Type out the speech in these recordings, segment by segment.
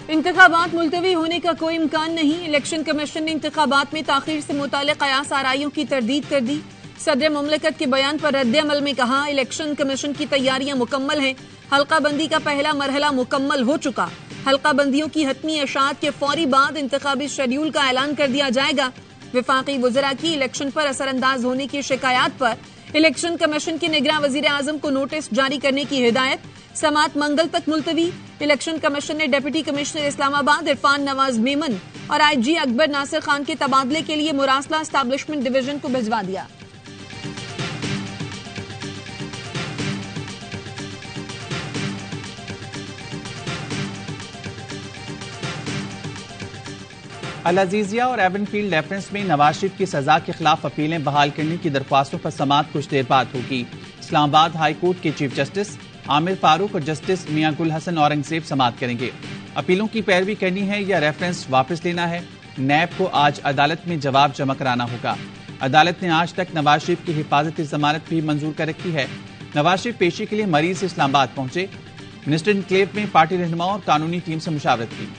इंतखाबात मुलतवी होने का कोई इम्कान नहीं। इलेक्शन कमीशन ने इंतखाबात में ताखीर से मुताल्लिक़ कयास आराइयों की तरदीद कर दी। सदर मुमलिकत के बयान पर रद्द अमल में कहा, इलेक्शन कमीशन की तैयारियां मुकम्मल हैं। हल्का बंदी का पहला मरहला मुकम्मल हो चुका। हल्का बंदियों की हतमी अशात के फौरी बाद इंतखाबी शेड्यूल का ऐलान कर दिया जाएगा। विफाकी वज़रा की इलेक्शन पर असरअंदाज होने की शिकायत पर इलेक्शन कमीशन के निगरान वज़ीर आज़म को नोटिस जारी करने की हिदायत। समात मंगल तक मुलतवी। इलेक्शन कमीशन ने डिप्टी कमिश्नर इस्लामाबाद इरफान नवाज मेमन और IG अकबर नासिर खान के तबादले के लिए मुरासला एस्टैब्लिशमेंट डिवीजन को भिजवा दिया। अल अजीजिया और एवनफील्ड रेफरेंस में नवाज शरीफ की सजा के खिलाफ अपीलें बहाल करने की दरख्वास्तों पर समाअत कुछ देर बाद होगी। इस्लामाबाद हाई कोर्ट के चीफ जस्टिस आमिर फारूक और जस्टिस मियां गुल हसन औरंगजेब समाअत करेंगे। अपीलों की पैरवी करनी है या रेफरेंस वापस लेना है, नैब को आज अदालत में जवाब जमा कराना होगा। अदालत ने आज तक नवाज शरीफ की हिफाजती जमानत भी मंजूर कर रखी है। नवाज शरीफ पेशी के लिए मरीज से इस्लामाबाद पहुंचे। मिनिस्टर इनक्लेव में पार्टी रहनुमाओं और कानूनी टीम से मुशावरत की।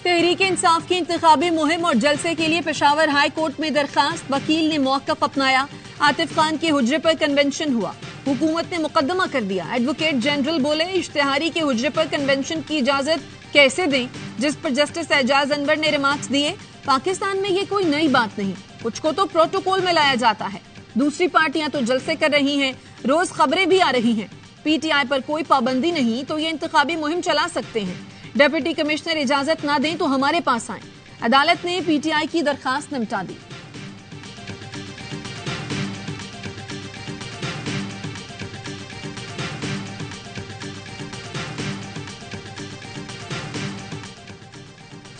तहरीक इंसाफ की इंतखाबी मुहिम और जलसे के लिए पेशावर हाई कोर्ट में दरखास्त। वकील ने मौकफ अपनाया। आतिफ खान के हुज्रे पर कन्वेंशन हुआ। हुकूमत ने मुकदमा कर दिया। एडवोकेट जनरल बोले, इश्तिहारी के हुज्रे पर कन्वेंशन की इजाजत कैसे दें, जिस पर जस्टिस एजाज अनवर ने रिमार्क्स दिए, पाकिस्तान में ये कोई नई बात नहीं, कुछ को तो प्रोटोकॉल में लाया जाता है। दूसरी पार्टियां तो जलसे कर रही हैं, रोज खबरें भी आ रही हैं। PTI पर कोई पाबंदी नहीं तो ये इंतखाबी मुहिम चला सकते हैं। डिप्टी कमिश्नर इजाजत ना दें तो हमारे पास आए। अदालत ने PTI की दरखास्त निपटा दी।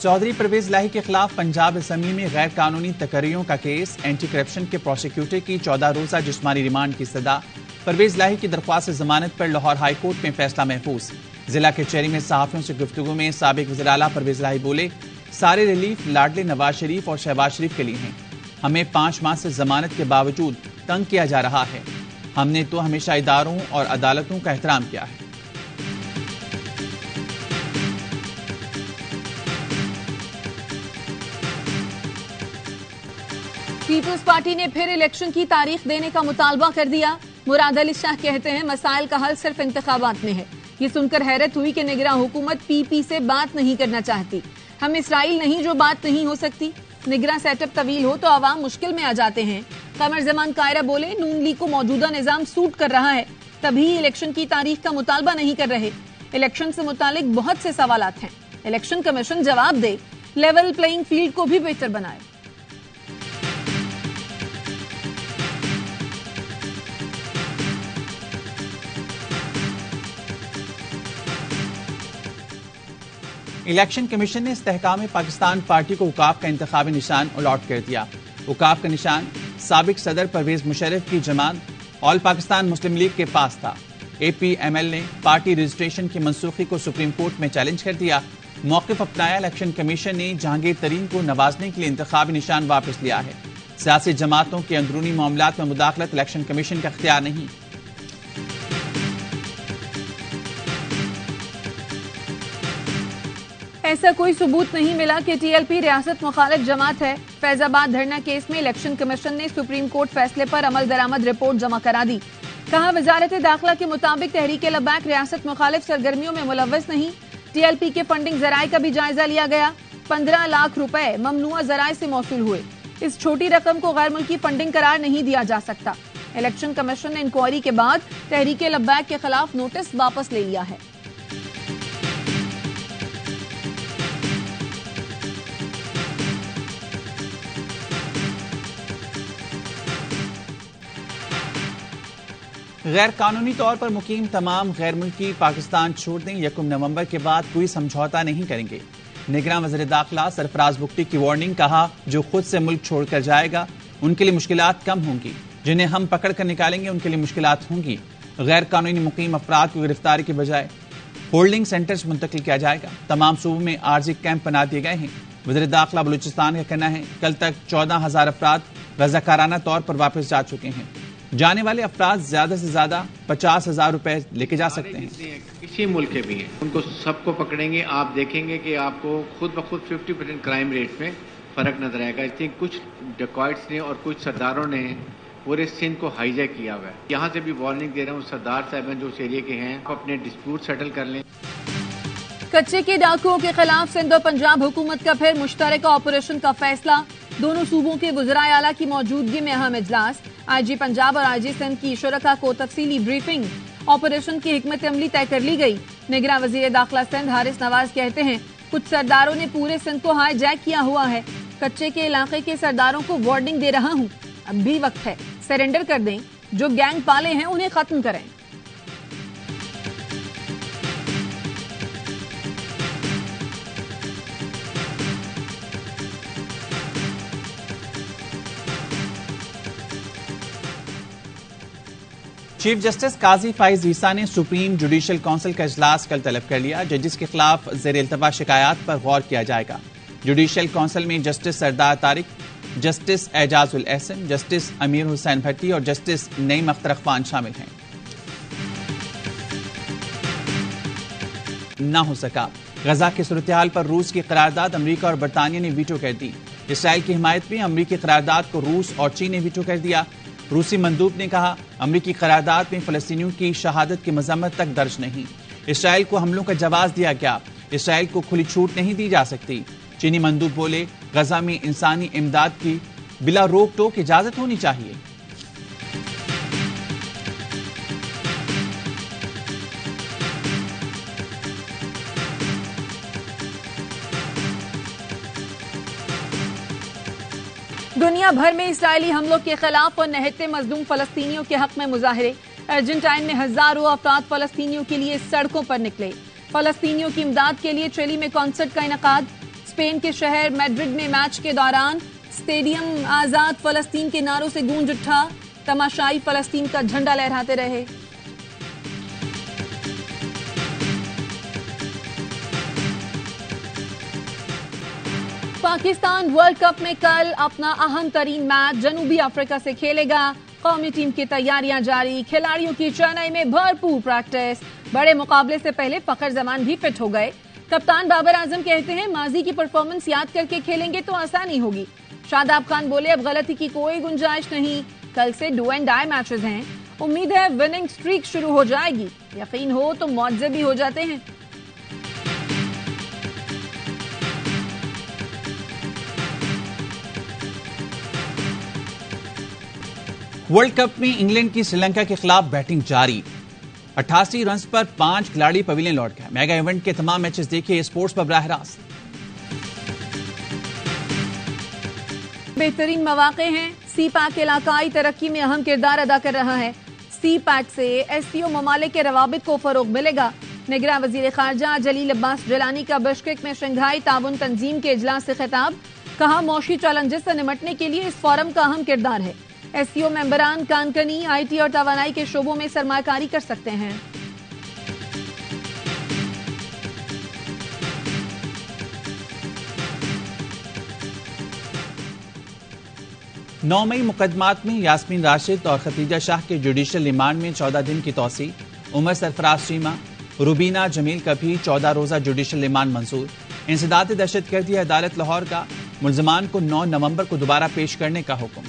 चौधरी परवेज लाही के खिलाफ पंजाब असेंबली में गैर कानूनी तकरीरों का केस। एंटी करप्शन के प्रोसिक्यूटर की 14 रोजा जिस्मानी रिमांड की सजा। परवेज लाही की दरख्वास्त जमानत पर लाहौर हाई कोर्ट में फैसला महफूज। जिला कचहरी में सहाफियों से गुफ्तगू में साबिक वज़ीर आला परवेज लाही बोले, सारे रिलीफ लाडले नवाज शरीफ और शहबाज शरीफ के लिए हैं। हमें 5 माह से जमानत के बावजूद तंग किया जा रहा है। हमने तो हमेशा इदारों और अदालतों का एहतराम किया है। पीपुल्स पार्टी ने फिर इलेक्शन की तारीख देने का मुतालबा कर दिया। मुराद अली शाह कहते हैं, मसाइल का हल सिर्फ इंतखाबात में है। ये सुनकर हैरत हुई कि निगरान हुकूमत PP से बात नहीं करना चाहती। हम इसराइल नहीं जो बात नहीं हो सकती। निगरान सेटअप तवील हो तो आवाम मुश्किल में आ जाते हैं। कमर जमान कायरा बोले, नून लीग को मौजूदा निजाम सूट कर रहा है, तभी इलेक्शन की तारीख का मुतालबा नहीं कर रहे। इलेक्शन से मुतालिक बहुत से सवालात हैं। इलेक्शन कमीशन जवाब दे, लेवल प्लेइंग फील्ड को भी बेहतर बनाए। इलेक्शन कमीशन ने इस्तेहकाम पाकिस्तान पार्टी को उकाब का इंतखाबी निशान अलॉट कर दिया। उकाब का निशान साबिक सदर परवेज मुशर्रफ की जमात ऑल पाकिस्तान मुस्लिम लीग के पास था। APML ने पार्टी रजिस्ट्रेशन की मनसूखी को सुप्रीम कोर्ट में चैलेंज कर दिया। मौक़िफ़ अपनाया। इलेक्शन कमीशन ने जहांगीर तरीन को नवाजने के लिए इंतखाबी निशान वापस लिया है। सियासी जमातों के अंदरूनी मामलात में मुदाखलत इलेक्शन कमीशन का इख्तियार नहीं। ऐसा कोई सबूत नहीं मिला कि TLP रियासत मुखालिफ जमात है। फैजाबाद धरना केस में इलेक्शन कमीशन ने सुप्रीम कोर्ट फैसले पर अमल दरामद रिपोर्ट जमा करा दी। कहा, वजारत दाखिला के मुताबिक तहरीक लब्बैक रियासत मुखालिफ सरगर्मियों में मुलव्वस नहीं। TLP के फंडिंग जराये का भी जायजा लिया गया। 15 लाख रुपए ममनुआ जराये से मौसूल हुए। इस छोटी रकम को गैर मुल्की फंडिंग करार नहीं दिया जा सकता। इलेक्शन कमीशन ने इंक्वायरी के बाद तहरीक लब्बैक के खिलाफ नोटिस वापस ले लिया है। गैर कानूनी तौर पर मुकीम तमाम गैर मुल्की पाकिस्तान छोड़ दें। 1 नवंबर के बाद कोई समझौता नहीं करेंगे। निगरान वज़ीर दाखिला सरफराज बुख्ती की वार्निंग। कहा, जो खुद से मुल्क छोड़कर जाएगा उनके लिए मुश्किलात कम होंगी, जिन्हें हम पकड़ कर निकालेंगे उनके लिए मुश्किलात होंगी। गैर कानूनी मुकीम अफराद को गिरफ्तारी के बजाय होल्डिंग सेंटर्स मुंतकिल किया जाएगा। तमाम सूबों में आर्जी कैंप बना दिए गए हैं। वज़ीर दाखिला बलूचिस्तान का कहना है कल तक 14,000 अफराद रज़ाकाराना तौर पर वापस जा चुके हैं। जाने वाले अफराद ज्यादा से ज्यादा 50,000 रुपए लेके जा सकते हैं। किसी मुल्क के भी हैं, उनको सबको पकड़ेंगे, आप देखेंगे कि आपको खुद ब खुद 50% क्राइम रेट में फर्क नजर आएगा। इसलिए कुछ डकॉइट्स ने और कुछ सरदारों ने पूरे सिंध को हाईजैक किया हुआ है। यहाँ से भी वार्निंग दे रहा हूँ सरदार साहब जो उस एरिया के हैं, आप अपने डिस्प्यूट सेटल कर लें। कच्चे के डाकुओं के खिलाफ सिंध और पंजाब हुकूमत का फिर मुश्तरका ऑपरेशन का फैसला। दोनों सूबों के वज़राए आला की मौजूदगी में अहम इजलास। आईजी पंजाब और आईजी सिंध की शुरका को तफसीली ब्रीफिंग। ऑपरेशन की हिकमत अमली तय कर ली गई। निगरान वज़ीर दाखिला सिंध हारिस नवाज कहते हैं कुछ सरदारों ने पूरे सिंध को हाईजैक किया हुआ है। कच्चे के इलाके के सरदारों को वार्निंग दे रहा हूँ, अब भी वक्त है, सरेंडर कर दें। जो गैंग पाले हैं उन्हें खत्म करें। चीफ जस्टिस काजी फाइज ईसा ने सुप्रीम जुडिशल काउंसिल का इजलास कल तलब कर लिया। जजिस के खिलाफ ज़ेर इल्तवा शिकायत पर गौर किया जाएगा। जुडिशल काउंसिल में जस्टिस सरदार तारिक, जस्टिस एजाजुल एहसन, जस्टिस अमीर हुसैन भट्टी और जस्टिस नईम अख्तर अखवान शामिल हैं। ना हो सका गजा की सूरत-ए-हाल पर रूस की करारदाद अमरीका और बरतानिया ने वीटो कर दी। इसराइल की हिमायत में अमरीकी करारदाद को रूस और चीन ने वीटो कर दिया। रूसी मंदूब ने कहा अमरीकी करारदाद में फलस्तीनियों की शहादत की मजम्मत तक दर्ज नहीं। इसराइल को हमलों का जवाब दिया गया, इसराइल को खुली छूट नहीं दी जा सकती। चीनी मंदूब बोले गजा में इंसानी इमदाद की बिला रोक टोक इजाजत होनी चाहिए। दुनिया भर में इस्राएली हमलों के खिलाफ और निहत्ते मजलूम फलस्तीनियों के हक में मुजाहरे। अर्जेंटाइन में हजारों अफराद फलस्तीनियों के लिए सड़कों पर निकले। फलस्तीनियों की इमदाद के लिए चिली में कॉन्सर्ट का इनेकाद। स्पेन के शहर मैड्रिड में मैच के दौरान स्टेडियम आजाद फलस्तीन के नारों से गूंज उठा। तमाशाई फलस्तीन का झंडा लहराते रहे। पाकिस्तान वर्ल्ड कप में कल अपना अहम तरीन मैच जनूबी अफ्रीका से खेलेगा। कौमी टीम की तैयारियां जारी। खिलाड़ियों की चेन्नई में भरपूर प्रैक्टिस। बड़े मुकाबले से पहले फखर जमान भी फिट हो गए। कप्तान बाबर आजम कहते हैं माजी की परफॉर्मेंस याद करके खेलेंगे तो आसानी होगी। शादाब खान बोले अब गलती की कोई गुंजाइश नहीं, कल से डू एंड डाई मैचेस हैं। उम्मीद है विनिंग स्ट्रीक शुरू हो जाएगी। यकीन हो तो मौजे भी हो जाते हैं। वर्ल्ड कप में इंग्लैंड की श्रीलंका के खिलाफ बैटिंग जारी। 88 रन पर 5 खिलाड़ी पवेलियन लौट गए। मेगा इवेंट के तमाम मैचेस देखिए स्पोर्ट्स पर बराह रास्त। बेहतरीन मौके हैं। सी पैक इलाकाई तरक्की में अहम किरदार अदा कर रहा है। सी पैक से एससीओ ममालिक के रवाबित को फरोग मिलेगा। निगरान वजीर खारजा जलील अब्बास जिलानी का बिश्केक में शंघाई ताउन तंजीम के इजलास से खिताब। कहा मौशी चैलेंजेस से निपटने के लिए इस फोरम का अहम किरदार है। एससीओ मेंबरान कानकनी, आईटी और तवानाई के शोबों में सरमाकारी कर सकते हैं। नौ मई मुकदमात में यास्मीन राशिद और खतीजा शाह के जुडिशल रिमांड में 14 दिन की तौसी। उमर सरफराज शीमा, रुबीना जमील का भी 14 रोजा जुडिशल रिमांड मंजूर। इंसदाद दहशतगर्दी अदालत लाहौर का मुल्जमान को 9 नवंबर को दोबारा पेश करने का हुक्म।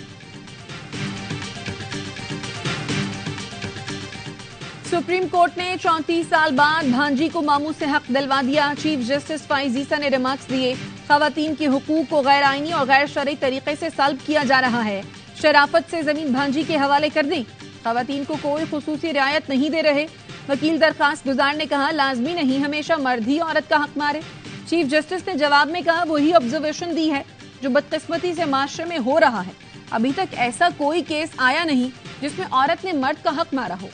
सुप्रीम कोर्ट ने 34 साल बाद भांजी को मामू से हक दिलवा दिया। चीफ जस्टिस फाइज ईसा ने रिमार्क्स दिए। खवातीन के हुकूक को गैर आईनी और गैर शरई तरीके से सल्ब किया जा रहा है। शराफत से जमीन भांजी के हवाले कर दी। खवातीन को कोई खुसूसी रियायत नहीं दे रहे। वकील दरखास्त गुजार ने कहा लाजमी नहीं हमेशा मर्द ही औरत का हक मारे। चीफ जस्टिस ने जवाब में कहा वही ऑब्जर्वेशन दी है जो बदकिस्मती से माशरे में हो रहा है। अभी तक ऐसा कोई केस आया नहीं जिसमें औरत ने मर्द का हक मारा हो।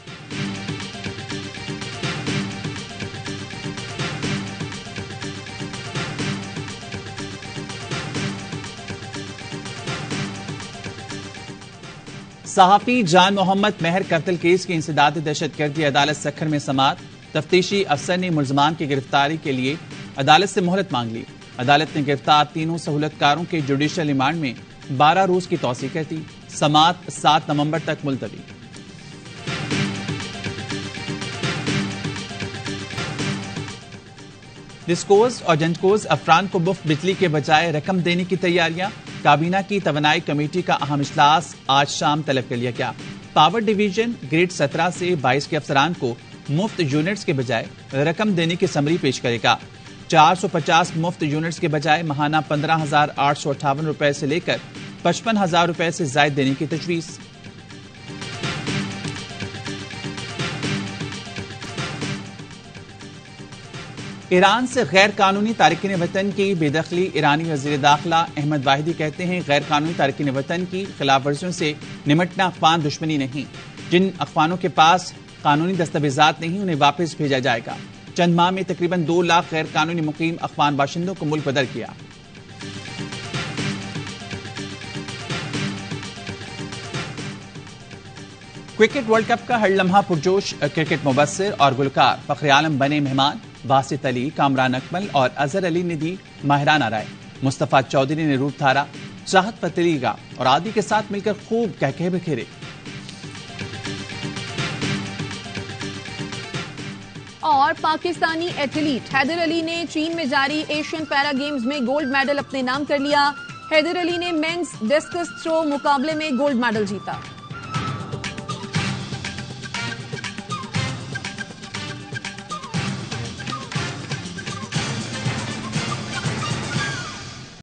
सहाफी जान मोहम्मद मेहर कत्ल केस की इंसदाद दहशतगर्दी अदालत सखर में समात। तफ्तीशी अफसर ने मुल्जमान की गिरफ्तारी के लिए अदालत से मोहलत मांग ली। अदालत ने गिरफ्तार तीनों सहूलतकारों के जुडिशियल रिमांड में 12 रोज की तौसीह कर दी। समाअत 7 नवंबर तक मुलतवी। डिस्कोज और जंजकोज अफरान को मुफ्त बिजली के बजाय रकम देने की तैयारियां। काबीना की तवानाई कमेटी का अहम इजलास आज शाम तलब कर लिया गया। पावर डिवीजन ग्रेड 17 से 22 के अफसरान को मुफ्त यूनिट्स के बजाय रकम देने की समरी पेश करेगा। 450 मुफ्त यूनिट्स के बजाय महाना 15,858 रुपए से लेकर 55,000 रुपए से ज्यादा देने की तजवीज। ईरान से गैर कानूनी तारकीन वतन की बेदखली। ईरानी वजीर दाखिला अहमद वाहिदी कहते हैं, गैर कानूनी तारकीन वतन की खिलाफ वर्जियों से निमटना अफगान दुश्मनी नहीं। जिन अफगानों के पास कानूनी दस्तावेजात नहीं उन्हें वापस भेजा जाएगा। चंद माह में तकरीबन 2 लाख गैर कानूनी मुकीम अफगान बाशिंदों को मुल्क बदर किया। क्रिकेट वर्ल्ड कप का हर लम्हा पुरजोश। क्रिकेट मुबस्सिर और गुलकार फखरे आलम बने मेहमान। बासित अली, कामरान अकमल और अजहर अली ने दी माहिराना राय। मुस्तफा चौधरी ने रूप धारा। चाहत फतेलीगा और आदि के साथ मिलकर खूब कहकहे बिखेरे। और पाकिस्तानी एथलीट हैदर अली ने चीन में जारी एशियन पैरा गेम्स में गोल्ड मेडल अपने नाम कर लिया। हैदर अली ने मेंस डिस्कस थ्रो मुकाबले में गोल्ड मेडल जीता।